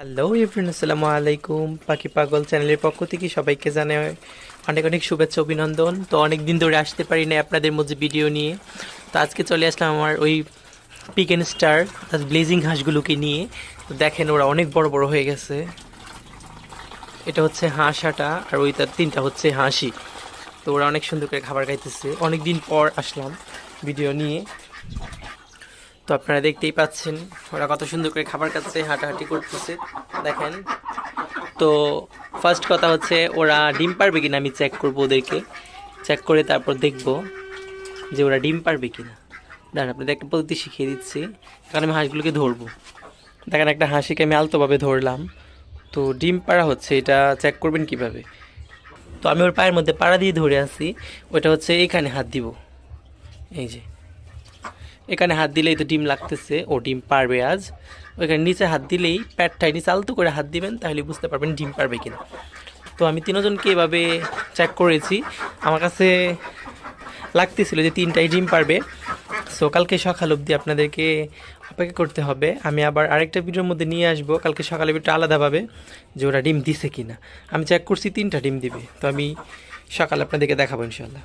Hello everyone, আসসালামু আলাইকুম। পাখি পাগল চ্যানেলের পক্ষ থেকে সবাইকে জানাই অনেক অনেক শুভেচ্ছা অভিনন্দন। তো অনেক দিন ধরে আসতে পারি না আপনাদের মধ্যে ভিডিও নিয়ে, তো আজকে চলে আসলাম আমার ওই পিক অ্যান্ড স্টার ব্লেজিং হাঁসগুলোকে নিয়ে। তো দেখেন ওরা অনেক বড় বড় হয়ে গেছে। এটা হচ্ছে হাঁসাটা আর ওই তার তিনটা হচ্ছে হাঁসি। তো ওরা অনেক সুন্দর করে খাবার খাইতেছে। অনেক দিন পর আসলাম ভিডিও নিয়ে। তো আপনারা দেখতেই পাচ্ছেন ওরা কত সুন্দর করে খাবার খাচ্ছে, হাঁটাহাঁটি করতেছে দেখেন। তো ফার্স্ট কথা হচ্ছে ওরা ডিম পারবে কিনা আমি চেক করবো, ওদেরকে চেক করে তারপর দেখব যে ওরা ডিম পারবে কিনা। দাঁড়ান আপনাদের একটা পদ্ধতি শিখিয়ে দিচ্ছি। কারণ আমি হাঁসগুলোকে ধরবো, দেখেন একটা হাঁসিকে আমি আলতোভাবে ধরলাম। তো ডিম পাড়া হচ্ছে, এটা চেক করবেন কিভাবে। তো আমি ওর পায়ের মধ্যে পাড়া দিয়ে ধরে আছি, ওইটা হচ্ছে এখানে হাত দিব। এই যে এখানে হাত দিলেই তো ডিম লাগতেছে, ও ডিম পারবে আজ। ওইখানে নিচে হাত দিলেই প্যাটটাই নিচে আলতো করে হাত দিবেন, তাহলে বুঝতে পারবেন ডিম পারবে কিনা। তো আমি তিনজনকে এভাবে চেক করেছি, আমার কাছে লাগতেছিল যে তিনটাই ডিম পারবে। সো কালকে সকাল অবধি আপনাদেরকে অপেক্ষা করতে হবে। আমি আবার আরেকটা ভিডিওর মধ্যে নিয়ে আসবো কালকে সকালে একটু আলাদাভাবে, যে ওরা ডিম দিছে কিনা। আমি চেক করছি তিনটা ডিম দিবে, তো আমি সকালে আপনাদেরকে দেখাবো ইনশাল্লাহ।